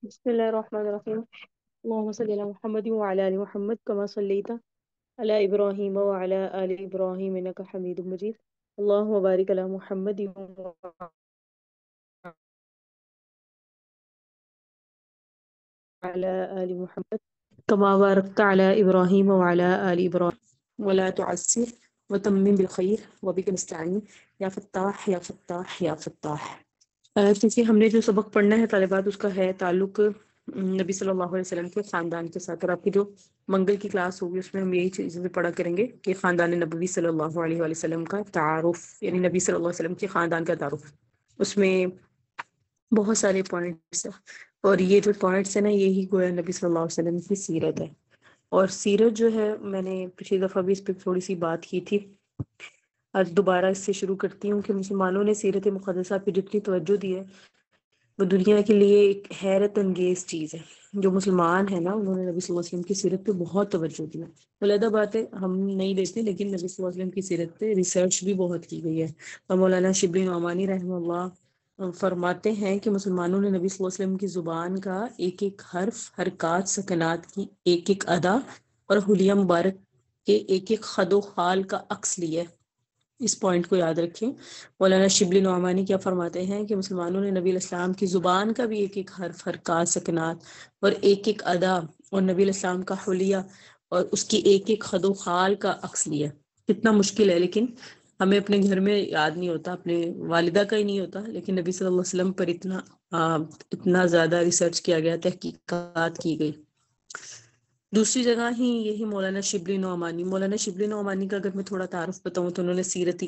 بسم الله الرحمن الرحيم. اللهم صل على محمد وعلى آل محمد كما صليت على إبراهيم وعلى آل إبراهيم إنك حميد مجيد. اللهم بارك على محمد وعلى آل محمد كما باركت على إبراهيم وعلى آل إبراهيم ولا تعسر وتمم بالخير وبك نستعين یا فتاح یا فتاح یا فتاح۔ کیونکہ ہم نے جو سبق پڑھنا ہے طالبات، اس کا ہے تعلق نبی صلی اللہ علیہ وسلم کے خاندان کے ساتھ، اور آپ کی جو منگل کی کلاس ہوگی اس میں ہم یہی چیزیں پڑھا کریں گے کہ خاندان نبوی صلی اللہ علیہ وآلہ وسلم کا تعارف، یعنی نبی صلی اللہ علیہ وسلم کے خاندان کا تعارف۔ اس میں بہت سارے پوائنٹس ہیں، اور یہ جو پوائنٹس ہیں نا، یہی گویا نبی صلی اللہ علیہ وسلم کی سیرت ہے۔ اور سیرت جو ہے، میں نے پچھلی دفعہ بھی اس پہ تھوڑی سی بات کی تھی، آج دوبارہ اس سے شروع کرتی ہوں کہ مسلمانوں نے سیرت مقدسہ پہ جتنی توجہ دی ہے وہ دنیا کے لیے ایک حیرت انگیز چیز ہے۔ جو مسلمان ہیں نا، انہوں نے نبی صلی اللہ علیہ وسلم کی سیرت پہ بہت توجہ دی ہے۔ علیحدہ بات ہے ہم نہیں دیتے، لیکن نبی صلی اللہ علیہ وسلم کی سیرت پہ ریسرچ بھی بہت کی گئی ہے۔ اور مولانا شبلی نعمانی رحمہ اللہ فرماتے ہیں کہ مسلمانوں نے نبی صلی اللہ علیہ وسلم کی زبان کا ایک ایک حرف، حرکات، سکنات کی ایک ایک ادا اور حلیہ مبارک کے ایک ایک خد و خال کا عکس لیا ہے۔ اس پوائنٹ کو یاد رکھیں۔ مولانا شبلی نعمانی کیا فرماتے ہیں کہ مسلمانوں نے نبی علیہ السلام کی زبان کا بھی ایک ایک حرف، حرکات، سکنات اور ایک ایک ادا، اور نبی علیہ السلام کا حلیہ اور اس کی ایک ایک خد و خال کا عکس لیا۔ کتنا مشکل ہے، لیکن ہمیں اپنے گھر میں یاد نہیں ہوتا، اپنے والدہ کا ہی نہیں ہوتا، لیکن نبی صلی اللہ علیہ وسلم پر اتنا زیادہ ریسرچ کیا گیا، تحقیقات کی گئی۔ دوسری جگہ ہی یہی مولانا شبلی نعمانی کا اگر میں تھوڑا تعارف بتاؤں تو انہوں نے سیرت کی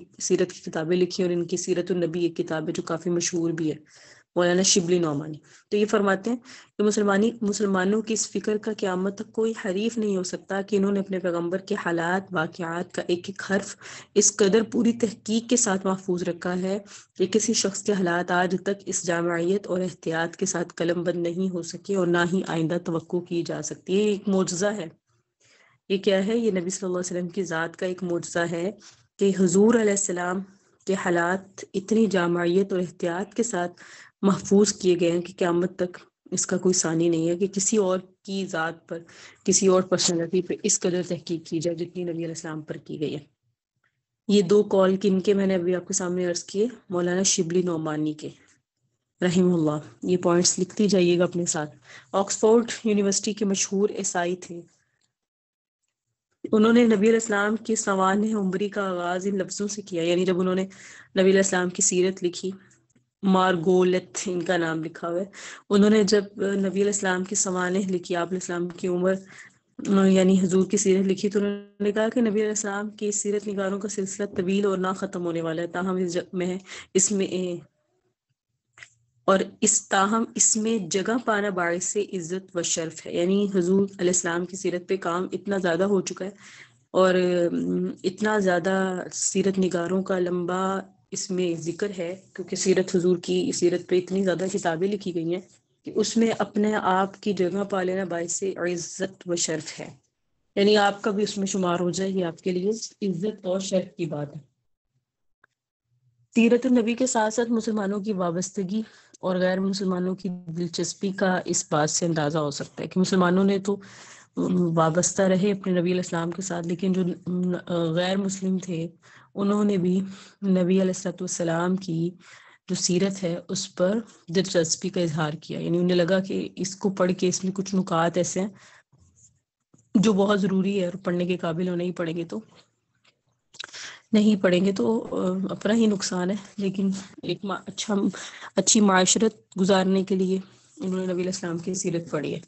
کتابیں لکھی، اور ان کی سیرت النبی ایک کتاب ہے جو کافی مشہور بھی ہے، مولانا شبلی نعمانی۔ تو یہ فرماتے ہیں کہ مسلمانوں کی اس فکر کا قیامت تک کوئی حریف نہیں ہو سکتا کہ انہوں نے اپنے پیغمبر کے حالات، واقعات کا ایک ایک حرف اس قدر پوری تحقیق کے ساتھ محفوظ رکھا ہے کہ کسی شخص کے حالات آج تک اس جامعیت اور احتیاط کے ساتھ قلم بند نہیں ہو سکے، اور نہ ہی آئندہ توقع کی جا سکتی ہے۔ یہ ایک معجزہ ہے۔ یہ کیا ہے؟ یہ نبی صلی اللہ علیہ وسلم کی ذات کا ایک معجزہ ہے کہ حضور علیہ السلام کے حالات اتنی جامعیت اور احتیاط کے ساتھ محفوظ کیے گئے ہیں کہ قیامت تک اس کا کوئی ثانی نہیں ہے کہ کسی اور کی ذات پر، کسی اور پرسنالٹی پہ اس قدر تحقیق کی جائے جتنی نبی علیہ السلام پر کی گئی ہے۔ یہ دو کال کن کے میں نے ابھی آپ کے سامنے عرض کیے؟ مولانا شبلی نعمانی کے رحمہ اللہ۔ یہ پوائنٹس لکھتی جائیے گا اپنے ساتھ۔ آکسفورڈ یونیورسٹی کے مشہور عیسائی تھے، انہوں نے نبی علیہ السلام کی سوانح عمری کا آغاز ان لفظوں سے کیا، یعنی جب انہوں نے نبی علیہ السلام کی سیرت لکھی، مارگولت ان کا نام لکھا ہوا ہے، انہوں نے جب نبی علیہ السلام کی سوانح لکھی، آپ علیہ السلام کی عمر یعنی حضور کی سیرت لکھی، تو انہوں نے کہا کہ نبی علیہ السلام کی سیرت نگاروں کا سلسلہ طویل اور نہ ختم ہونے والا ہے، تاہم اس میں جگہ پانا باعث عزت و شرف ہے۔ یعنی حضور علیہ السلام کی سیرت پہ کام اتنا زیادہ ہو چکا ہے، اور اتنا زیادہ سیرت نگاروں کا لمبا اس میں ذکر ہے، کیونکہ سیرت حضور کی سیرت پہ اتنی زیادہ کتابیں لکھی گئی ہیں کہ اس میں اپنے آپ کی جگہ پا لینا باعث عزت و شرف ہے۔ یعنی آپ کا بھی اس میں شمار ہو جائے، یہ آپ کے لیے عزت اور شرف کی بات ہے۔ سیرت النبی کے ساتھ ساتھ مسلمانوں کی وابستگی اور غیر مسلمانوں کی دلچسپی کا اس بات سے اندازہ ہو سکتا ہے کہ مسلمانوں نے تو وابستہ رہے اپنے نبی علیہ السلام کے ساتھ، لیکن جو غیر مسلم تھے انہوں نے بھی نبی علیہ السلام کی جو سیرت ہے اس پر دلچسپی کا اظہار کیا۔ یعنی انہیں لگا کہ اس کو پڑھ کے اس میں کچھ نکات ایسے ہیں جو بہت ضروری ہے، اور پڑھنے کے قابل ہو، نہیں پڑھیں گے تو اپنا ہی نقصان ہے، لیکن ایک اچھی معاشرت گزارنے کے لیے انہوں نے نبی علیہ السلام کی سیرت پڑھی ہے۔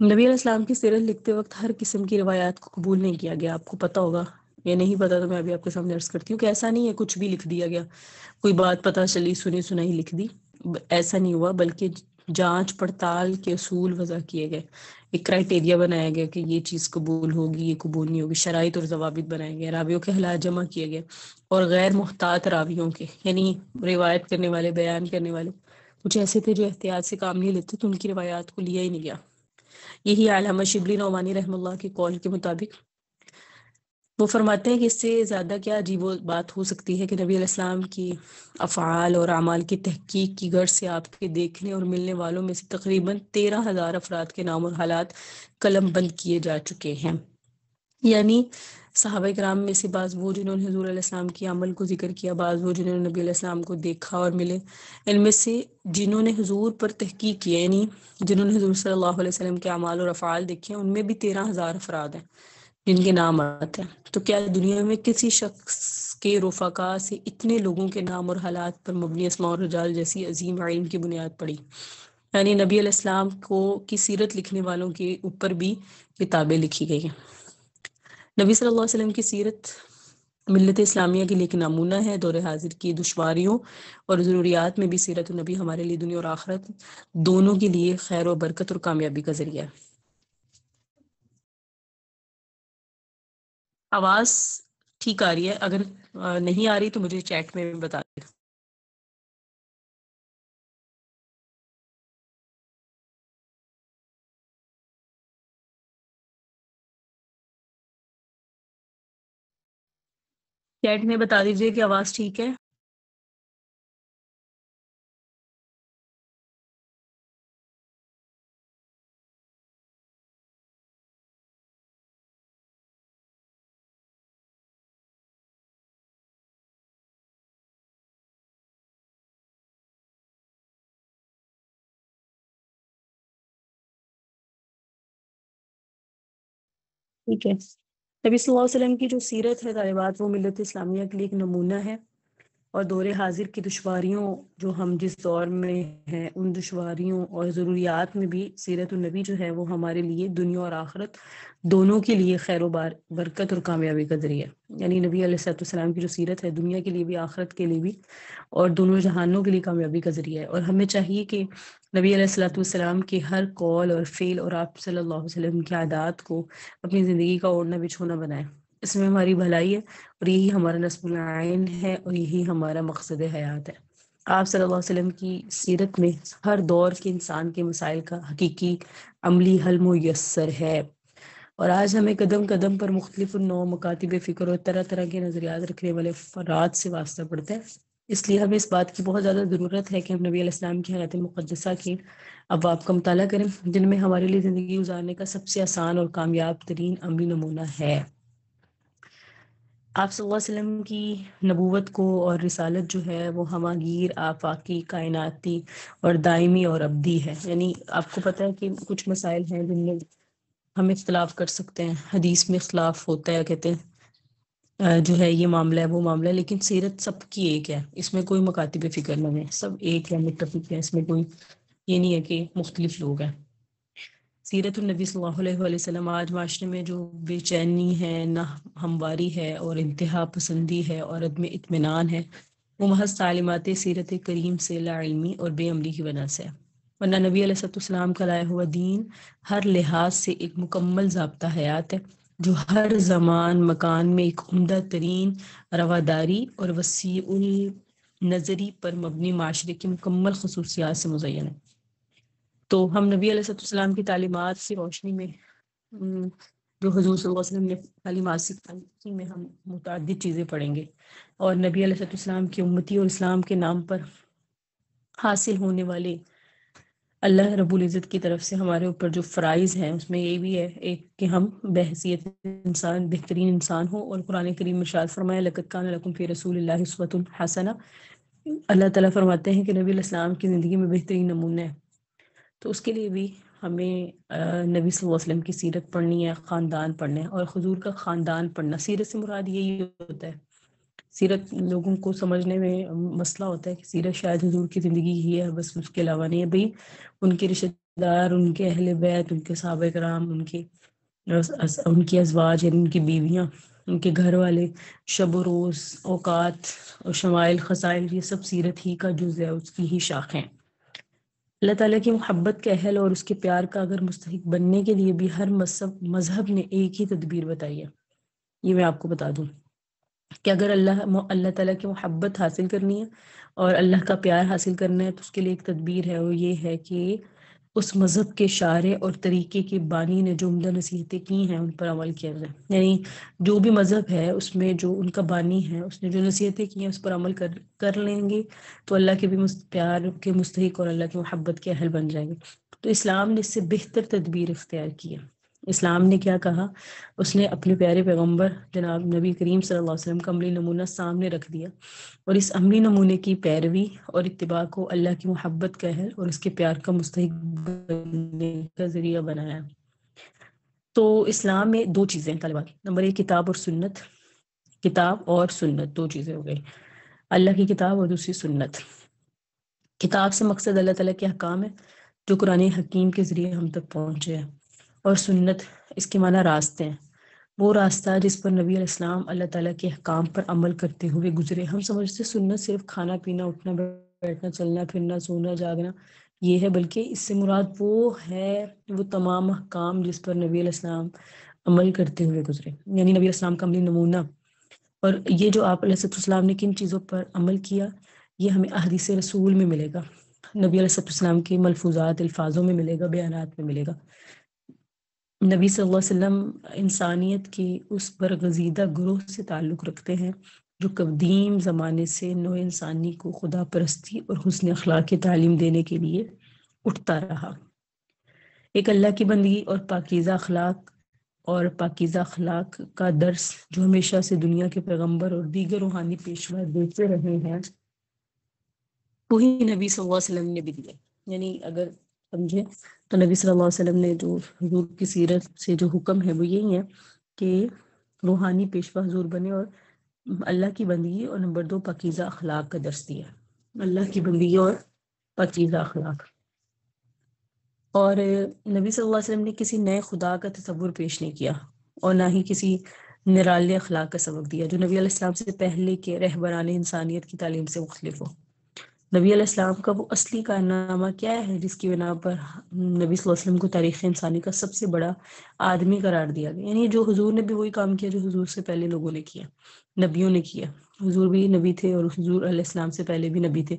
نبی علیہ السلام کی سیرت لکھتے وقت ہر قسم کی روایات کو قبول نہیں کیا گیا، آپ کو پتہ ہوگا، یہ نہیں پتا تو میں ابھی آپ کے سامنے عرض کرتی ہوں کہ ایسا نہیں ہے کچھ بھی لکھ دیا گیا، کوئی بات پتہ چلی سنی سنائی لکھ دی، ایسا نہیں ہوا، بلکہ جانچ پڑتال کے اصول وضع کیے گئے، ایک کرائٹیریا بنایا گیا کہ یہ چیز قبول ہوگی، یہ قبول نہیں ہوگی، شرائط اور ضوابط بنائے گئے، راویوں کے حالات جمع کیے گئے، اور غیر محتاط راویوں کے، یعنی روایت کرنے والے، بیان کرنے والے کچھ ایسے تھے جو احتیاط سے کام نہیں لیتے، تو ان کی روایات کو لیا ہی نہیں گیا۔ یہی علامہ شبلی نعمانی رحمہ اللہ کے قول کے مطابق وہ فرماتے ہیں کہ اس سے زیادہ کیا عجیب بات ہو سکتی ہے کہ نبی علیہ السلام کی افعال اور اعمال کی تحقیق کی غرض سے آپ کے دیکھنے اور ملنے والوں میں سے تقریباً 13,000 افراد کے نام اور حالات قلم بند کیے جا چکے ہیں. یعنی صحابہ کرام میں سے بعض وہ جنہوں نے حضور علیہ السلام کی عمل کو ذکر کیا، بعض وہ جنہوں نے نبی علیہ السلام کو دیکھا اور ملے، ان میں سے جنہوں نے حضور پر تحقیق کی، یعنی جنہوں نے حضور صلی اللہ علیہ وسلم کے اعمال اور افعال دیکھے، ان میں بھی 13,000 افراد ہیں جن کے نام آتے ہیں. تو کیا دنیا میں کسی شخص کے رفقا سے اتنے لوگوں کے نام اور حالات پر مبنی اسماء اور رجال جیسی عظیم علم کی بنیاد پڑی؟ یعنی نبی علیہ السلام کی سیرت لکھنے والوں کے اوپر بھی کتابیں لکھی گئی ہیں. نبی صلی اللہ علیہ وسلم کی سیرت ملت اسلامیہ کے لیے ایک نمونہ ہے. دور حاضر کی دشواریوں اور ضروریات میں بھی سیرت النبی ہمارے لیے دنیا اور آخرت دونوں کے لیے خیر و برکت اور کامیابی کا ذریعہ ہے. آواز ٹھیک آ رہی ہے؟ اگر نہیں آ رہی تو مجھے چیٹ میں بتا دیں. چیٹ میں بتا دیجیے کہ آواز ٹھیک ہے. ٹھیک ہے. نبی صلی اللہ علیہ وسلم کی جو سیرت ہے طالبات، وہ ملت اسلامیہ کے لیے ایک نمونہ ہے، اور دور حاضر کی دشواریوں جو ہم جس دور میں ہیں ان دشواریوں اور ضروریات میں بھی سیرت النبی جو ہے وہ ہمارے لیے دنیا اور آخرت دونوں کے لیے خیر و برکت اور کامیابی کا ذریعہ. یعنی نبی علیہ الصلوۃ والسلام کی جو سیرت ہے دنیا کے لیے بھی آخرت کے لیے بھی اور دونوں جہانوں کے لیے کامیابی کا ذریعہ ہے. اور ہمیں چاہیے کہ نبی علیہ الصلوۃ والسلام کے ہر قول اور فعل اور آپ صلی اللہ علیہ وسلم کی عادات کو اپنی زندگی کا اوڑھنا بچھونا بنائیں. اس میں ہماری بھلائی ہے اور یہی ہمارا نصب العین ہے اور یہی ہمارا مقصد حیات ہے. آپ صلی اللہ علیہ وسلم کی سیرت میں ہر دور کے انسان کے مسائل کا حقیقی عملی حل میسر ہے. اور آج ہمیں قدم قدم پر مختلف نوع مکاتب فکر اور طرح طرح کے نظریات رکھنے والے افراد سے واسطہ پڑتا ہے. اس لیے ہمیں اس بات کی بہت زیادہ ضرورت ہے کہ ہم نبی علیہ السلام کی حیات مقدسہ کی ابواب کا مطالعہ کریں، جن میں ہمارے لیے زندگی گزارنے کا سب سے آسان اور کامیاب ترین عملی نمونہ ہے. آپ صلی اللہ علیہ وسلم کی نبوت کو اور رسالت جو ہے وہ ہماگیر آفاقی کائناتی اور دائمی اور ابدی ہے. یعنی آپ کو پتہ ہے کہ کچھ مسائل ہیں جن میں ہم اختلاف کر سکتے ہیں، حدیث میں اختلاف ہوتا ہے، کہتے ہیں جو ہے یہ معاملہ ہے وہ معاملہ ہے، لیکن سیرت سب کی ایک ہے، اس میں کوئی مکاتب فکر نہیں ہے، سب ایک ہے، متفق ہے، اس میں کوئی یہ نہیں ہے کہ مختلف لوگ ہیں. سیرت النبی صلی اللہ علیہ وسلم آج معاشرے میں جو بے چینی ہے، نہ ہمواری ہے اور انتہا پسندی ہے اور عدم اطمینان ہے، وہ محض تعلیمات سیرت کریم سے لا علمی اور بے عملی کی وجہ سے ہے. ورنہ نبی علیہ السلام کا لایا ہوا دین ہر لحاظ سے ایک مکمل ضابطہ حیات ہے، جو ہر زمان مکان میں ایک عمدہ ترین رواداری اور وسیع النظری پر مبنی معاشرے کی مکمل خصوصیات سے مزین ہے. تو ہم نبی علیہ السلام کی تعلیمات کی روشنی میں جو حضور صلی اللہ علیہ وسلم نے تعلیمات سکھائی میں ہم متعدد چیزیں پڑھیں گے، اور نبی علیہ السلام کی امتی اور اسلام کے نام پر حاصل ہونے والے اللہ رب العزت کی طرف سے ہمارے اوپر جو فرائض ہیں اس میں یہ بھی ہے ایک کہ ہم بحیثیت انسان بہترین انسان ہو. اور قرآن کریم میں ارشاد فرمایا لقد کان لکم فی رسول اللہ اسوۃ حسنہ. اللہ تعالیٰ فرماتے ہیں کہ نبی علیہ السلام کی زندگی میں بہترین نمونہ ہے. تو اس کے لیے بھی ہمیں نبی صلی اللہ علیہ وسلم کی سیرت پڑھنی ہے، خاندان پڑھنا ہے، اور حضور کا خاندان پڑھنا. سیرت سے مراد یہی ہوتا ہے. سیرت لوگوں کو سمجھنے میں مسئلہ ہوتا ہے کہ سیرت شاید حضور کی زندگی ہی ہے، بس اس کے علاوہ نہیں ہے. بھئی ان کے رشتہ دار، ان کے اہل بیت، ان کے صحابہ کرام، ان کی ازواج یعنی ان کی بیویاں، ان کے گھر والے، شب و روز، اوقات اور شمائل خصائل، یہ سب سیرت ہی کا جز ہے، اس کی ہی شاخیں. اللہ تعالیٰ کی محبت کے اہل اور اس کے پیار کا اگر مستحق بننے کے لیے بھی ہر مذہب نے ایک ہی تدبیر بتائی ہے. یہ میں آپ کو بتا دوں کہ اگر اللہ تعالیٰ کی محبت حاصل کرنی ہے اور اللہ کا پیار حاصل کرنا ہے تو اس کے لیے ایک تدبیر ہے، وہ یہ ہے کہ اس مذہب کے شارع اور طریقے کے بانی نے جو عمدہ نصیحتیں کی ہیں ان پر عمل کیا جائے. یعنی جو بھی مذہب ہے اس میں جو ان کا بانی ہے اس نے جو نصیحتیں کی ہیں اس پر عمل کر لیں گے تو اللہ کے بھی پیار کے مستحق اور اللہ کی محبت کے اہل بن جائیں گے. تو اسلام نے اس سے بہتر تدبیر اختیار کی ہے. اسلام نے کیا کہا؟ اس نے اپنے پیارے پیغمبر جناب نبی کریم صلی اللہ علیہ وسلم کا عملی نمونہ سامنے رکھ دیا اور اس عملی نمونے کی پیروی اور اتباع کو اللہ کی محبت کا اہل اور اس کے پیار کا مستحق بننے کا ذریعہ بنایا. تو اسلام میں دو چیزیں طالبات. نمبر 1 کتاب اور سنت. کتاب اور سنت دو چیزیں ہو گئی. اللہ کی کتاب اور دوسری سنت. کتاب سے مقصد اللہ تعالیٰ کے احکام ہے جو قرآن حکیم کے ذریعے ہم تک پہنچے ہیں، اور سنت اس کے معنی راستے ہیں، وہ راستہ جس پر نبی علیہ السلام اللہ تعالیٰ کے احکام پر عمل کرتے ہوئے گزرے. ہم سمجھتے سنت صرف کھانا پینا، اٹھنا بیٹھنا، چلنا پھرنا، سونا جاگنا یہ ہے، بلکہ اس سے مراد وہ ہے وہ تمام احکام جس پر نبی علیہ السلام عمل کرتے ہوئے گزرے، یعنی نبی علیہ السلام کا عملی نمونہ. اور یہ جو آپ علیہ السلام نے کن چیزوں پر عمل کیا یہ ہمیں احادیث رسول میں ملے گا، نبی علیہ السلام کے ملفوظات الفاظوں میں ملے گا، بیانات میں ملے گا. نبی صلی اللہ علیہ وسلم انسانیت کے اس برگزیدہ گروہ سے تعلق رکھتے ہیں جو قدیم زمانے سے نوع انسانی کو خدا پرستی اور حسن اخلاق کی تعلیم دینے کے لیے اٹھتا رہا. ایک اللہ کی بندگی اور پاکیزہ اخلاق کا درس جو ہمیشہ سے دنیا کے پیغمبر اور دیگر روحانی پیشوا دیتے رہے ہیں وہی نبی صلی اللہ علیہ وسلم نے بھی دیا. یعنی اگر سمجھے تو نبی صلی اللہ علیہ وسلم نے جو حضور کی سیرت سے جو حکم ہے وہ یہی ہے کہ روحانی پیشوا حضور بنے اور اللہ کی بندگی، اور نمبر 2 پاکیزہ اخلاق کا درس دیا. اللہ کی بندگی اور پاکیزہ اخلاق. اور نبی صلی اللہ علیہ وسلم نے کسی نئے خدا کا تصور پیش نہیں کیا اور نہ ہی کسی نرالے اخلاق کا سبق دیا جو نبی علیہ السلام سے پہلے کے رہبران انسانیت کی تعلیم سے مختلف ہو. نبی علیہ السلام کا وہ اصلی کارنامہ کیا ہے جس کی بنا پر نبی صلی اللہ علیہ وسلم کو تاریخ انسانی کا سب سے بڑا آدمی قرار دیا گیا؟ یعنی جو حضور نے بھی وہی کام کیا جو حضور سے پہلے لوگوں نے کیا، نبیوں نے کیا. حضور بھی نبی تھے اور حضور علیہ السلام سے پہلے بھی نبی تھے،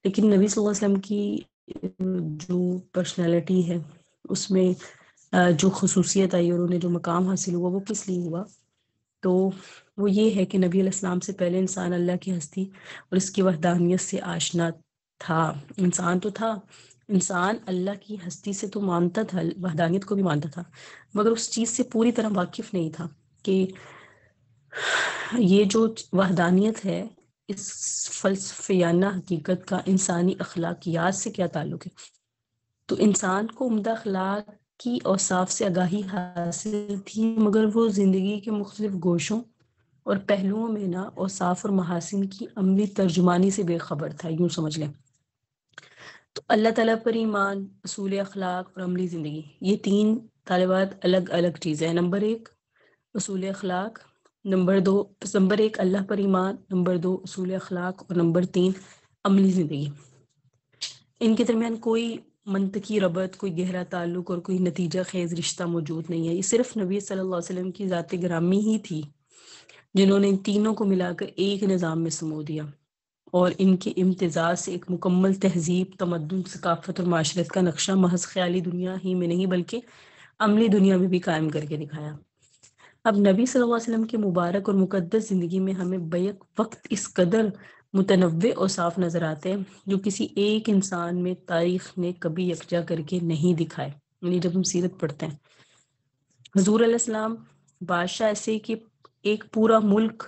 لیکن نبی صلی اللہ علیہ وسلم کی جو پرسنالٹی ہے اس میں جو خصوصیت آئی اور انہیں جو مقام حاصل ہوا وہ کس لیے ہوا؟ تو وہ یہ ہے کہ نبی علیہ السلام سے پہلے انسان اللہ کی ہستی اور اس کی وحدانیت سے آشنا تھا. انسان تو تھا، انسان اللہ کی ہستی سے تو مانتا تھا، وحدانیت کو بھی مانتا تھا، مگر اس چیز سے پوری طرح واقف نہیں تھا کہ یہ جو وحدانیت ہے اس فلسفیانہ حقیقت کا انسانی اخلاقیات سے کیا تعلق ہے. تو انسان کو عمدہ اخلاق کی اوصاف سے آگاہی حاصل تھی، مگر وہ زندگی کے مختلف گوشوں اور پہلوؤں میں نہ اوصاف اور محاسن کی عملی ترجمانی سے بے خبر تھا. یوں سمجھ لیں تو اللہ تعالیٰ پر ایمان، اصول اخلاق اور عملی زندگی، یہ 3 طالبات الگ الگ چیزیں ہیں. نمبر 1 اصول اخلاق، نمبر 1 اللہ پر ایمان، نمبر 2 اصول اخلاق، اور نمبر 3 عملی زندگی. ان کے درمیان کوئی منطقی ربط، کوئی گہرا تعلق اور کوئی نتیجہ خیز رشتہ موجود نہیں ہے. یہ صرف نبی صلی اللہ علیہ وسلم کی ذات گرامی ہی تھی جنہوں نے ان تینوں کو ملا کر ایک نظام میں سمو دیا اور ان کے امتزاج سے ایک مکمل تہذیب، تمدن، ثقافت اور معاشرت کا نقشہ محض خیالی دنیا ہی میں نہیں بلکہ عملی دنیا میں بھی قائم کر کے دکھایا. اب نبی صلی اللہ علیہ وسلم کے مبارک اور مقدس زندگی میں ہمیں بیک وقت اس قدر متنوع اوصاف نظر آتے ہیں جو کسی ایک انسان میں تاریخ نے کبھی یکجا کر کے نہیں دکھائے. یعنی جب ہم سیرت پڑھتے ہیں حضور علیہ السلام بادشاہ ایسے کہ ایک پورا ملک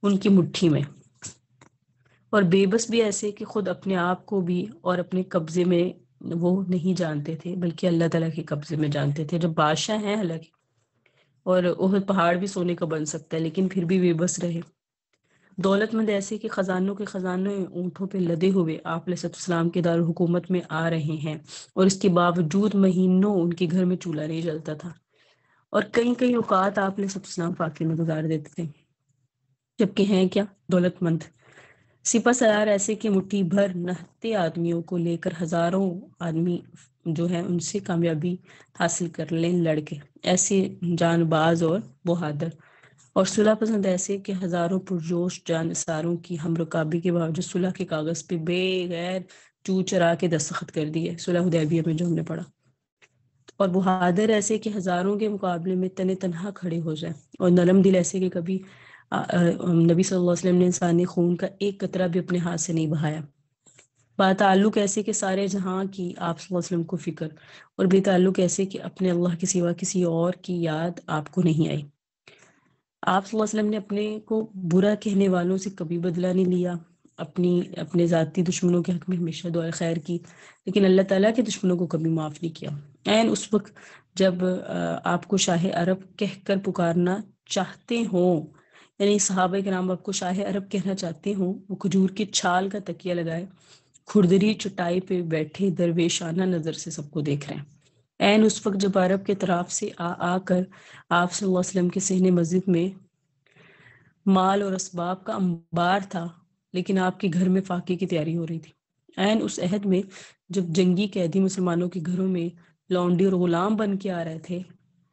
ان کی مٹھی میں، اور بے بس بھی ایسے کہ خود اپنے آپ کو بھی اور اپنے قبضے میں وہ نہیں جانتے تھے بلکہ اللہ تعالیٰ کے قبضے میں جانتے تھے. جب بادشاہ ہیں حالانکہ، اور احد پہاڑ بھی سونے کا بن سکتا ہے لیکن پھر بھی بے بس رہے. دولت مند ایسے کہ خزانوں کے خزانے اونٹوں پہ لدے ہوئے آپ علیہ السلام کے دارالحکومت میں آ رہے ہیں، اور اس کے باوجود مہینوں ان کے گھر میں چولہا نہیں جلتا تھا، اور کئی اوقات آپ علیہ السلام فاقے میں گزار دیتے تھے، جبکہ ہیں کیا دولت مند. سپہ سالار ایسے کہ مٹھی بھر نہتے آدمیوں کو لے کر ہزاروں آدمی جو ہیں ان سے کامیابی حاصل کر لیں لڑکے، ایسے جان باز اور بہادر. اور صلح پسند ایسے کہ ہزاروں پرجوش جان نثاروں کی ہم رکابی کے باوجود صلح کے کاغذ پہ بے غیر چو چرا کے دستخط کر دیے. صلح حدیبیہ میں جو ہم نے پڑھا اور بہادر ایسے کہ ہزاروں کے مقابلے میں تن تنہا کھڑے ہو جائیں، اور نرم دل ایسے کہ کبھی نبی صلی اللہ علیہ وسلم نے انسانی خون کا ایک قطرہ بھی اپنے ہاتھ سے نہیں بہایا۔ با تعلق ایسے کہ سارے جہاں کی آپ صلی اللہ علیہ وسلم کو فکر، اور بے تعلق ایسے کہ اپنے اللہ کے سوا کسی اور کی یاد آپ کو نہیں آئی۔ آپ صلی اللہ علیہ وسلم نے اپنے کو برا کہنے والوں سے کبھی بدلہ نہیں لیا، اپنے ذاتی دشمنوں کے حق میں ہمیشہ دعائے خیر کی، لیکن اللہ تعالیٰ کے دشمنوں کو کبھی معاف نہیں کیا۔ این اس وقت جب آپ کو شاہ عرب کہہ کر پکارنا چاہتے ہوں، یعنی صحابہ کرام آپ کو شاہ عرب کہنا چاہتے ہوں، وہ کھجور کی چھال کا تکیہ لگائے کھردری چٹائی پہ بیٹھے درویشانہ نظر سے سب کو دیکھ رہے ہیں۔ این اس وقت جب عرب کے طرف سے آ کر آپ صلی اللہ علیہ وسلم کے صحن مسجد میں مال اور اسباب کا انبار تھا، لیکن آپ کے گھر میں فاقے کی تیاری ہو رہی تھی۔ این اس عہد میں جب جنگی قیدی مسلمانوں کے گھروں میں لونڈی اور غلام بن کے آ رہے تھے،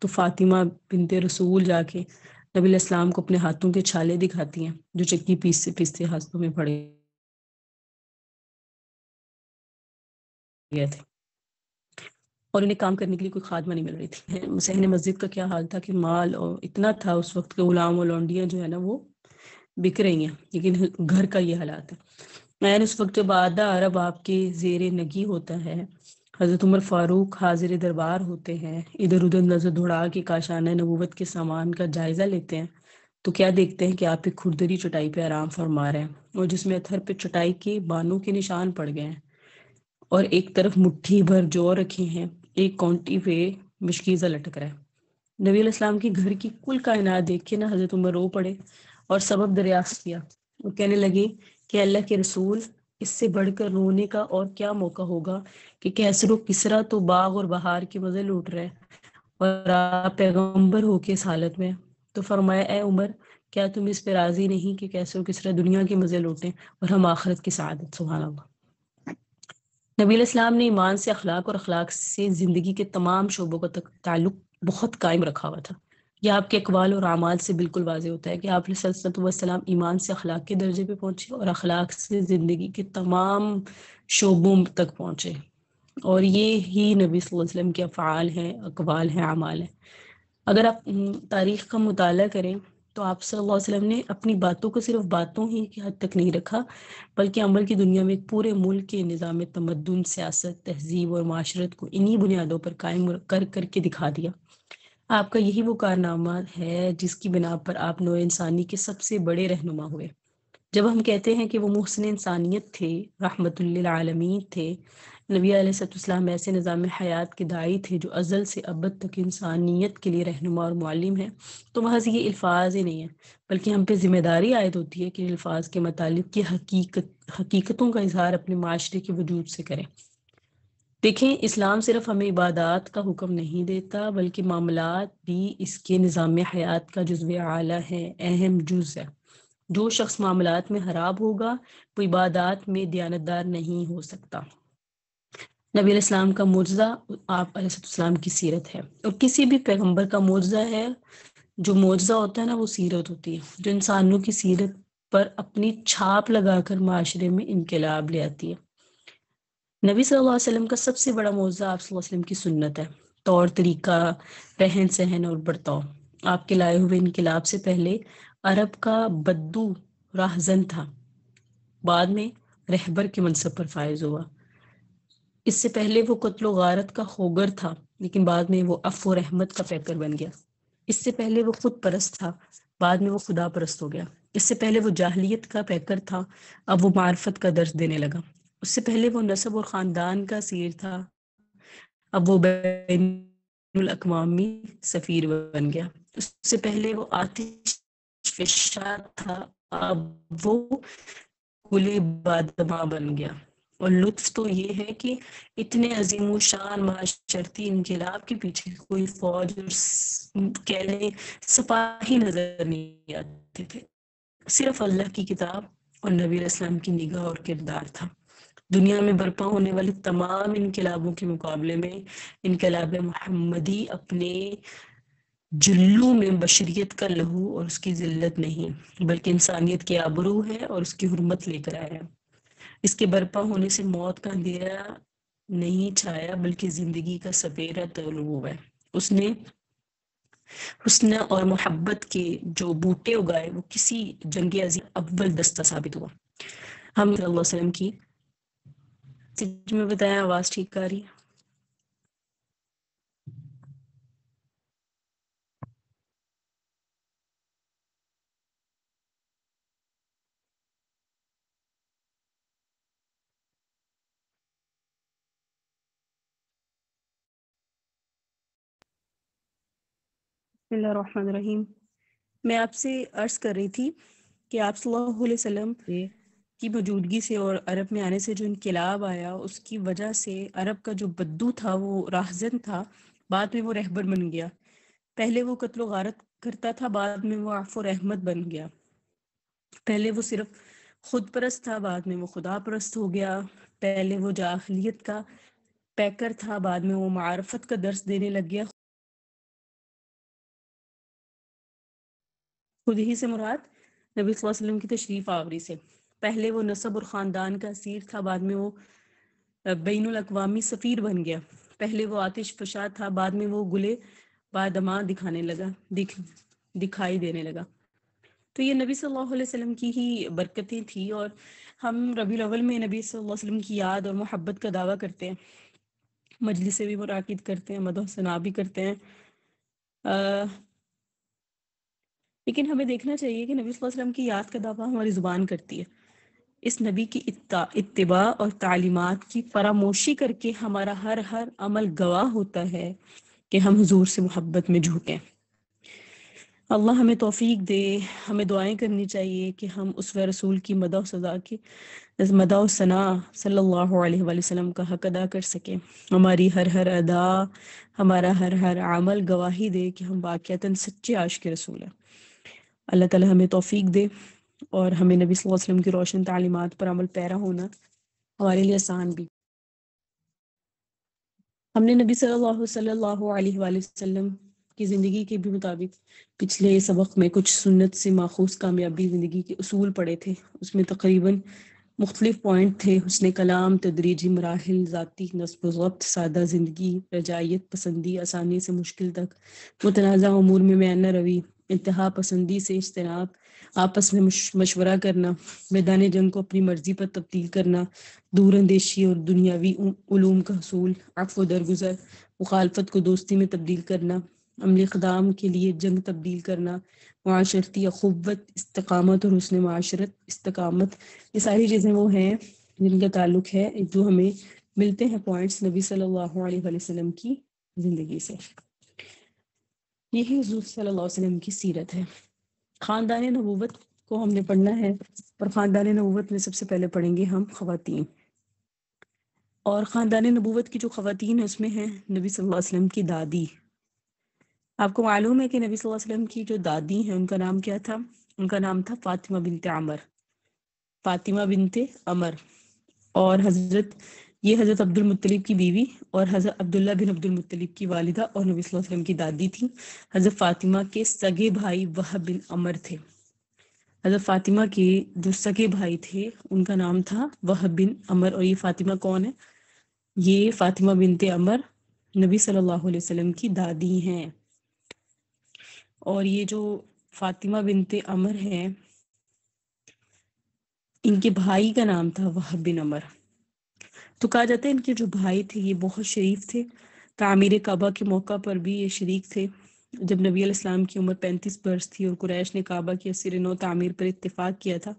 تو فاطمہ بنت رسول جا کے نبی علیہ السلام کو اپنے ہاتھوں کے چھالے دکھاتی ہیں جو چکی پیستے پیستے ہاتھوں میں پڑے گئے تھے، اور انہیں کام کرنے کے لیے کوئی خادمہ نہیں مل رہی تھی۔ صحن مسجد کا کیا حال تھا کہ مال اور اتنا تھا اس وقت کے غلام اور لونڈیاں جو ہے نا وہ بک رہی ہیں، لیکن گھر کا یہ حالات ہے۔ میں اس وقت جب آدھا عرب آپ کے زیر نگی ہوتا ہے، حضرت عمر فاروق حاضر دربار ہوتے ہیں، ادھر ادھر نظر دوڑا کے کاشانہ نبوت کے سامان کا جائزہ لیتے ہیں، تو کیا دیکھتے ہیں کہ آپ ایک کھردری چٹائی پہ آرام فرما رہے ہیں، اور جس میں اتھر پہ چٹائی کے بانوں کے نشان پڑ گئے ہیں، اور ایک طرف مٹھی بھر جو رکھے ہیں، ایک کونٹی پہ مشکیزہ لٹک رہا ہے۔ نبی علیہ السلام کی گھر کی کل کائنات دیکھ کے نا حضرت عمر رو پڑے اور سبب دریافت کیا، اور کہنے لگے کہ اللہ کے رسول، اس سے بڑھ کر رونے کا اور کیا موقع ہوگا کہ کیسر و کسرا تو باغ اور بہار کے مزے لوٹ رہے اور آپ پیغمبر ہو کے اس حالت میں۔ تو فرمایا اے عمر، کیا تم اس پہ راضی نہیں کہ کیسر و کسرا دنیا کے مزے لوٹیں اور ہم آخرت کی سعادت؟ سبحان اللہ۔ نبی علیہ السلام نے ایمان سے اخلاق اور اخلاق سے زندگی کے تمام شعبوں کا تعلق بہت قائم رکھا ہوا تھا۔ یہ آپ کے اقوال اور اعمال سے بالکل واضح ہوتا ہے کہ آپ علیہ الصلوۃ والسلام ایمان سے اخلاق کے درجے پہ پہنچے اور اخلاق سے زندگی کے تمام شعبوں تک پہنچے، اور یہ ہی نبی صلی اللہ علیہ وسلم کے افعال ہیں، اقوال ہیں، اعمال ہیں۔ اگر آپ تاریخ کا مطالعہ کریں تو آپ صلی اللہ علیہ وسلم نے اپنی باتوں کو صرف باتوں ہی کی حد تک نہیں رکھا، بلکہ عمل کی دنیا میں ایک پورے ملک کے نظام تمدن، سیاست، تہذیب اور معاشرت کو انہی بنیادوں پر قائم کر کر کے دکھا دیا۔ آپ کا یہی وہ کارنامہ ہے جس کی بنا پر آپ نوع انسانی کے سب سے بڑے رہنما ہوئے۔ جب ہم کہتے ہیں کہ وہ محسن انسانیت تھے، رحمت للعالمین تھے، نبی علیہ السلام ایسے نظام حیات کے داعی تھے جو ازل سے ابد تک انسانیت کے لیے رہنما اور معلم ہے، تو محض یہ الفاظ ہی نہیں ہیں، بلکہ ہم پہ ذمہ داری عائد ہوتی ہے کہ الفاظ کے متعلق کی حقیقتوں کا اظہار اپنے معاشرے کے وجود سے کریں۔ دیکھیں، اسلام صرف ہمیں عبادات کا حکم نہیں دیتا، بلکہ معاملات بھی اس کے نظام حیات کا جزو اعلیٰ ہے، اہم جز ہے۔ جو شخص معاملات میں خراب ہوگا وہ عبادات میں دیانتدار نہیں ہو سکتا۔ نبی علیہ السلام کا معجزہ آپ علیہ السلام کی سیرت ہے، اور کسی بھی پیغمبر کا معجزہ ہے، جو معجزہ ہوتا ہے نا وہ سیرت ہوتی ہے، جو انسانوں کی سیرت پر اپنی چھاپ لگا کر معاشرے میں انقلاب لے آتی ہے۔ نبی صلی اللہ علیہ وسلم کا سب سے بڑا معجزہ آپ صلی اللہ علیہ وسلم کی سنت ہے، طور طریقہ، رہن سہن اور برتاؤ۔ آپ کے لائے ہوئے انقلاب سے پہلے عرب کا بدو راہزن تھا، بعد میں رہبر کے منصب پر فائز ہوا۔ اس سے پہلے وہ قتل و غارت کا خوگر تھا، لیکن بعد میں وہ عفو و رحمت کا پیکر بن گیا۔ اس سے پہلے وہ خود پرست تھا، بعد میں وہ خدا پرست ہو گیا۔ اس سے پہلے وہ جاہلیت کا پیکر تھا، اب وہ معرفت کا درس دینے لگا۔ اس سے پہلے وہ نسب اور خاندان کا اسیر تھا، اب وہ بین الاقوامی سفیر بن گیا۔ اس سے پہلے وہ آتش فشاں تھا، اب وہ گل بادماں بن گیا۔ اور لطف تو یہ ہے کہ اتنے عظیم و شان معاشرتی انقلاب کے پیچھے کوئی فوج اور کہہ لیں سپاہی نظر نہیں آتے تھے، صرف اللہ کی کتاب اور نبی علیہ السلام کی نگاہ اور کردار تھا۔ دنیا میں برپا ہونے والے تمام انقلابوں کے مقابلے میں انقلاب محمدی اپنے جلوں میں بشریت کا لہو اور اس کی ذلت نہیں، بلکہ انسانیت کی آبرو ہے اور اس کی حرمت لے کر آیا ہے۔ اس کے برپا ہونے سے موت کا اندھیرا نہیں چھایا بلکہ زندگی کا سپیرا طلوع ہے. اس نے حسن اور محبت کے جو بوٹے اگائے وہ کسی جنگ عظیم اول دستہ ثابت ہوا. ہم صلی اللہ علیہ وسلم کی میں بتایا آواز ٹھیک آ رہی ہے؟ بسم اللہ الرحمن الرحیم. میں آپ سے عرض کر رہی تھی کہ آپ صلی اللہ علیہ وسلم کی موجودگی سے اور عرب میں آنے سے جو انقلاب آیا اس کی وجہ سے عرب کا جو بدو تھا وہ راہزن تھا، بعد میں وہ رہبر بن گیا. پہلے وہ قتل و غارت کرتا تھا، بعد میں وہ عفو و رحمت بن گیا. پہلے وہ صرف خود پرست تھا، بعد میں وہ خدا پرست ہو گیا. پہلے وہ جاہلیت کا پیکر تھا، بعد میں وہ معرفت کا درس دینے لگ گیا. خود ہی سے مراد نبی صلی اللہ علیہ وسلم کی تشریف آوری سے. پہلے وہ نسب اور خاندان کا اسیر تھا، بعد میں وہ بین الاقوامی سفیر بن گیا. پہلے وہ آتش فشاں تھا، بعد میں وہ گلے بادماں دکھائی دینے لگا. تو یہ نبی صلی اللہ علیہ وسلم کی ہی برکتیں تھیں، اور ہم ربیع الاول میں نبی صلی اللہ علیہ وسلم کی یاد اور محبت کا دعویٰ کرتے ہیں، مجلس سے بھی منعقد کرتے ہیں، مدح و ثنا بھی کرتے ہیں. لیکن ہمیں دیکھنا چاہیے کہ نبی صلی اللہ علیہ وسلم کی یاد کا دعویٰ ہماری زبان کرتی ہے. اس نبی کی اتباع اور تعلیمات کی فراموشی کر کے ہمارا ہر عمل گواہ ہوتا ہے کہ ہم حضور سے محبت میں جھوکیں. اللہ ہمیں توفیق دے. ہمیں دعائیں کرنی چاہیے کہ ہم اسوہ رسول کی مدح و ثنا صلی اللہ علیہ وآلہ وسلم کا حق ادا کر سکیں. ہماری ہر ادا، ہمارا ہر عمل گواہی دے کہ ہم واقعتاً سچے عاشق رسول ہیں. اللہ تعالی ہمیں توفیق دے اور ہمیں نبی صلی اللہ علیہ وسلم کی روشن تعلیمات پر عمل پیرا ہونا ہمارے لیے آسان بھی. ہم نے نبی صلی اللہ علیہ وآلہ وسلم کی زندگی کے بھی مطابق پچھلے سبق میں کچھ سنت سے ماخوذ کامیابی زندگی کے اصول پڑھے تھے. اس میں تقریباً مختلف پوائنٹ تھے: حسن کلام، تدریجی مراحل، ذاتی نصب و ضبط، سادہ زندگی، رجائیت پسندی، آسانی سے مشکل تک، متنازع امور میں میانہ روی، انتہا پسندی سے اجتناب، آپس میں مشورہ کرنا، میدان جنگ کو اپنی مرضی پر تبدیل کرنا، دور اندیشی اور دنیاوی علوم کا حصول، عفو و درگزر، مخالفت کو دوستی میں تبدیل کرنا، عملی اقدام کے لیے جنگ تبدیل کرنا، معاشرتی اخوت، استقامت اور حسن معاشرت، استقامت. یہ ساری چیزیں وہ ہیں جن کا تعلق ہے جو ہمیں ملتے ہیں پوائنٹس نبی صلی اللہ علیہ وآلہ وسلم کی زندگی سے. یہی حضور صلی اللہ علیہ وسلم کی سیرت ہے. خاندان نبوت کو ہم نے پڑھنا ہے، اور خاندان نبوت میں سب سے پہلے پڑھیں گے ہم خواتین. اور خاندان نبوت کی جو خواتین ہیں اس میں ہیں نبی صلی اللہ علیہ وسلم کی دادی. آپ کو معلوم ہے کہ نبی صلی اللہ علیہ وسلم کی جو دادی ہیں ان کا نام کیا تھا؟ ان کا نام تھا فاطمہ بنت عمر. فاطمہ بنت عمر. اور یہ حضرت عبد المطلب کی بیوی اور حضرت عبداللہ بن عبد المطلب کی والدہ اور نبی صلی اللہ علیہ وسلم کی دادی تھی. حضرت فاطمہ کے سگے بھائی وہب بن عمر تھے. حضرت فاطمہ کے جو سگے بھائی تھے ان کا نام تھا وہب بن عمر. اور یہ فاطمہ کون ہے؟ یہ فاطمہ بنت عمر نبی صلی اللہ علیہ وسلم کی دادی ہیں. اور یہ جو فاطمہ بنت عمر ہیں ان کے بھائی کا نام تھا وہب بن عمر. تو کہا جاتا ہے ان کے جو بھائی تھے یہ بہت شریف تھے. تعمیر کعبہ کے موقع پر بھی یہ شریک تھے. جب نبی علیہ السلام کی عمر 35 برس تھی اور قریش نے کعبہ کی اسیر نو تعمیر پر اتفاق کیا تھا،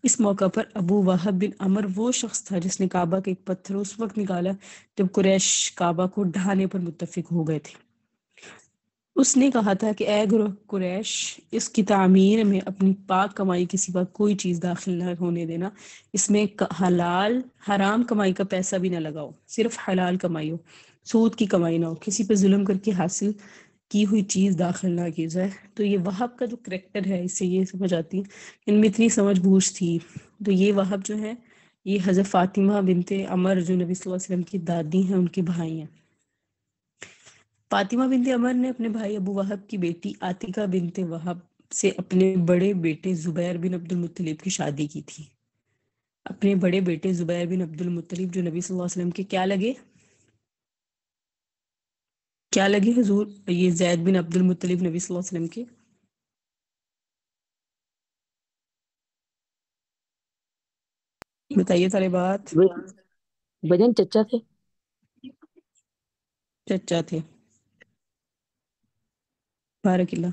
اس موقع پر ابو وہب بن عمر وہ شخص تھا جس نے کعبہ کا ایک پتھر اس وقت نکالا جب قریش کعبہ کو ڈھانے پر متفق ہو گئے تھے. اس نے کہا تھا کہ اے گروہ قریش، اس کی تعمیر میں اپنی پاک کمائی کے سوا کوئی چیز داخل نہ ہونے دینا. اس میں حلال حرام کمائی کا پیسہ بھی نہ لگاؤ، صرف حلال کمائی ہو، سود کی کمائی نہ ہو، کسی پہ ظلم کر کے حاصل کی ہوئی چیز داخل نہ کی جائے. تو یہ وہب کا جو کریکٹر ہے اس سے یہ سمجھ آتی ہے ان میں اتنی سمجھ بوجھ تھی. تو یہ وہب جو ہے یہ حضرت فاطمہ بنت عمر جو نبی صلی اللہ علیہ وسلم کی دادی ہیں ان کے بھائی ہیں. فاطمہ بنت عمر نے اپنے بھائی ابو وہب کی بیٹی عاتکہ بنت وہب سے اپنے بڑے بیٹے زبیر بن عبد المطلب کی شادی کی تھی. اپنے بڑے بیٹے زبیر بن عبد المطلب جو نبی صلی اللہ علیہ وسلم کے کیا لگے؟ کیا لگے حضور یہ زید بن عبد المطلب نبی صلی اللہ علیہ وسلم کے؟ بتائیے سارے بات. بجن چچا تھے. چچا تھے. بارک اللہ.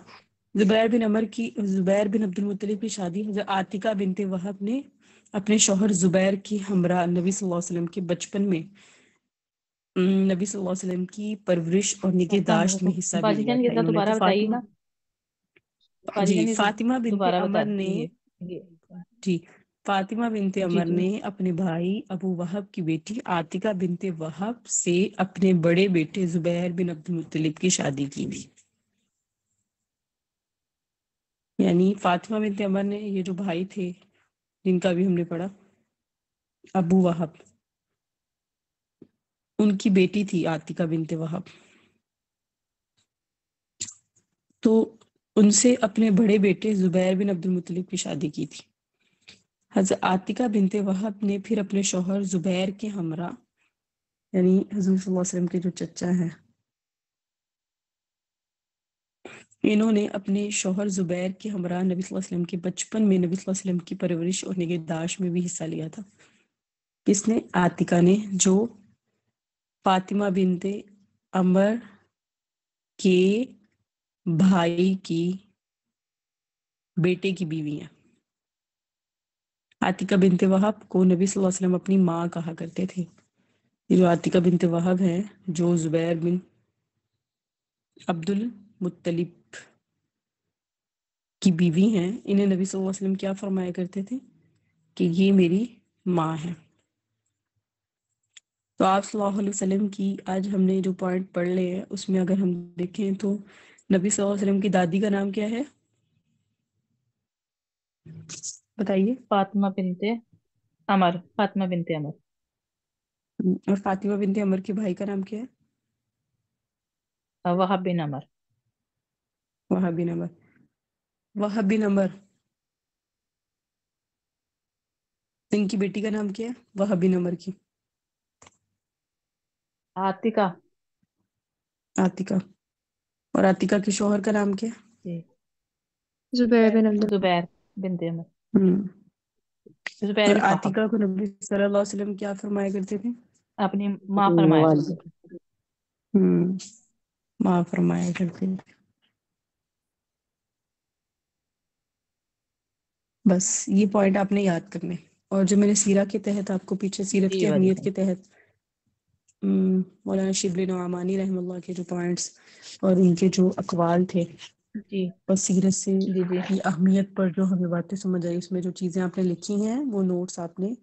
زبیر بن عبد المطلب کی شادی حضرت عاتکہ بنت وہب نے اپنے شوہر زبیر کی ہمراہ نبی صلی اللہ علیہ وسلم کے بچپن میں نبی صلی اللہ علیہ وسلم کی پرورش اور نگہداشت میں حصہ بھی باجی لیا جان تھا یہ انہوں نے. دوبارہ تو بتائیے گا. باجی جی جان یہ فاطمہ بنت دوبارہ بتا عمر نے دیجیے. جی فاطمہ بنت جی عمر جی نے اپنے بھائی ابو وہب کی بیٹی عاتکہ بنت وہب سے اپنے بڑے بیٹے زبیر بن عبد المطلب کی شادی کی تھی. یعنی فاطمہ بنت عمر نے یہ جو بھائی تھے جن کا بھی ہم نے پڑھا ابو وہب، ان کی بیٹی تھی عاتکہ بنت وہب، تو ان سے اپنے بڑے بیٹے زبیر بن عبد المطلب کی شادی کی تھی. حضرت عاتکہ بنت وہب نے پھر اپنے شوہر زبیر کے ہمراہ یعنی حضور صلی اللہ علیہ وسلم کے جو چچا ہیں انہوں نے اپنے شوہر زبیر کے ہمراہ نبی صلی اللہ علیہ وسلم کے بچپن میں نبی صلی اللہ علیہ وسلم کی پرورش اور نگہداشت میں بھی حصہ لیا تھا. کس نے؟ عاتکہ نے، جو فاطمہ بنت عمر کے بھائی کی بیٹے کی بیوی ہیں. عاتکہ بنت وہب کو نبی صلی اللہ علیہ وسلم اپنی ماں کہا کرتے تھے. یہ جو عاتکہ بنت وہب ہیں جو زبیر بن عبد المطلب کی بیوی ہیں، انہیں نبی صلی اللہ علیہ وسلم کیا فرمایا کرتے تھے کہ یہ میری ماں ہے. تو آپ صلی اللہ علیہ وسلم کی آج ہم نے جو پوائنٹ پڑھ لے ہیں اس میں اگر ہم دیکھیں تو نبی صلی اللہ علیہ وسلم کی دادی کا نام کیا ہے بتائیے. فاطمہ بنت عمر. فاطمہ بنت عمر. اور فاطمہ بنت عمر کے بھائی کا نام کیا ہے؟ وہب بن عمر. وہب بن عمر. وہب بن عمر ان کی بیٹی کا نام کیا ہے وہب بن عمر کی؟ عاتکہ. عاتکہ. اور عاتکہ کے شوہر کا نام کیا جی زبیر بن عبد زبیر بنت عمر. ہے؟ زبیر اور بن وہب عاتکہ کو نبی صلی اللہ علیہ وسلم کیا فرمایا کرتے تھے؟ اپنی ماں فرمایا کرتے تھے. ماں فرمایا کرتے تھے. بس یہ پوائنٹ آپ نے یاد کرنے. اور جو میں نے سیرہ کے تحت آپ کو پیچھے سیرت جی کی باجی اہمیت جان. کے تحت مولانا شبلی نعمانی رحمہ اللہ کے جو پوائنٹس اور ان کے جو اقوال تھے جی اور سیرت سے جی جی کی اہمیت پر جو ہمیں باتیں سمجھ آئی، اس میں جو چیزیں آپ نے لکھی ہیں وہ نوٹس آپ نے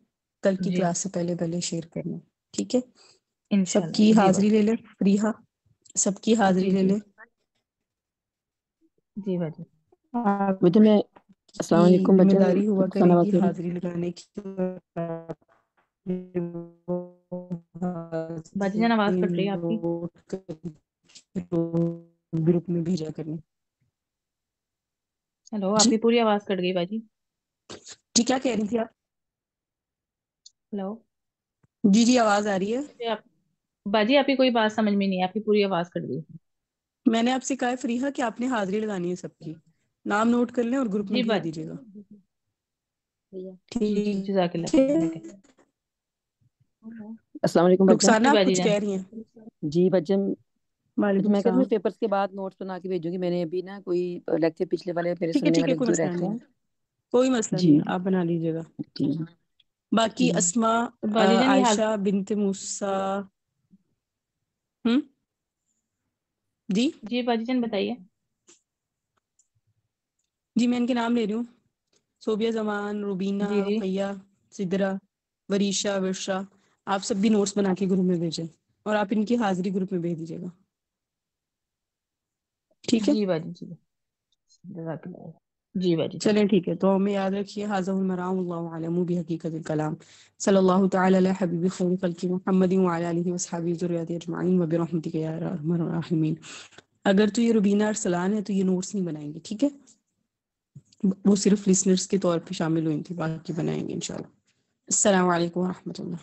کل کی جی کلاس سے پہلے شیئر کرنا. ٹھیک ہے، سب انشاءاللہ. کی جی حاضری باجی. لے لیں. فریحہ سب کی حاضری جی لے جی لیں. جی باجی. آپ بیٹے میں کی السلام علیکم ذمہ بچن. داری ہوا کرے سلام گی آتی حاضری لگانے کی. باجی جان آواز کٹ رہی ہے آپ کی. گروپ میں بھیجا کریں. ہیلو، آپ جی کی پوری آواز کٹ گئی باجی. جی کیا کہہ رہی تھی آپ؟ ہیلو. جی جی آواز آ رہی ہے. باجی آپ کی کوئی بات سمجھ میں نہیں ہے، آپ کی پوری آواز کٹ گئی. میں نے آپ سے کہا ہے فریحہ کہ آپ نے حاضری لگانی ہے سب کی. نام نوٹ کر لیں اور گروپ میں جی بھیج باجی. دیجیے گا. جی جی جزاک اللہ ٹھیک ہے. خیر. السلام علیکم بچن. رخسانہ جی آپ باجی کچھ جان. کہہ رہی ہیں؟ جی بچن وعلیکم میں کہتی ہوں السلام. پیپرز کے بعد نوٹس بنا کے بھیجوں گی. میں نے ابھی نا کوئی لیکچر پچھلے والے میرے سننے ٹھیک ہے والے کوئی جو مسئلہ رہتے نہیں ہیں. ہے، کوئی مسئلہ جی نہیں ہے، آپ بنا لیجیے گا. جی باقی جی اسماء باجی جان یہ عائشہ بنت موسیٰ جی جی باجی جان بتائیے. جی میں ان کے نام لے رہی ہوں. صوبیہ زمان، روبینہ، جی جی رقیہ، سدرہ، وریشہ، ورشا. آپ سب بھی نوٹس بنا کے گروپ میں بھیجیں اور آپ ان کی حاضری گروپ میں بھیج دیجیے گا. ٹھیک ہے جی باجی. جی جزاک اللہ. جی باجی جان. چلیں ٹھیک ہے. تو ہمیں یاد رکھیے ھذا المرام اللہ اعلم بحقیقت الکلام. صلی اللہ تعالی علی حبیب خیر خلق محمد وعلی آلہ وصحبہ ذریۃ اجمعین وبرحمتک یا ارحم الراحمین. اگر تو یہ روبینہ ارسلان ہے تو یہ نوٹس نہیں بنائیں گے. ٹھیک ہے، وہ صرف لسنرز کے طور پہ شامل ہوئی تھی، باقی بنائیں گے انشاءاللہ. السلام علیکم ورحمۃ اللہ.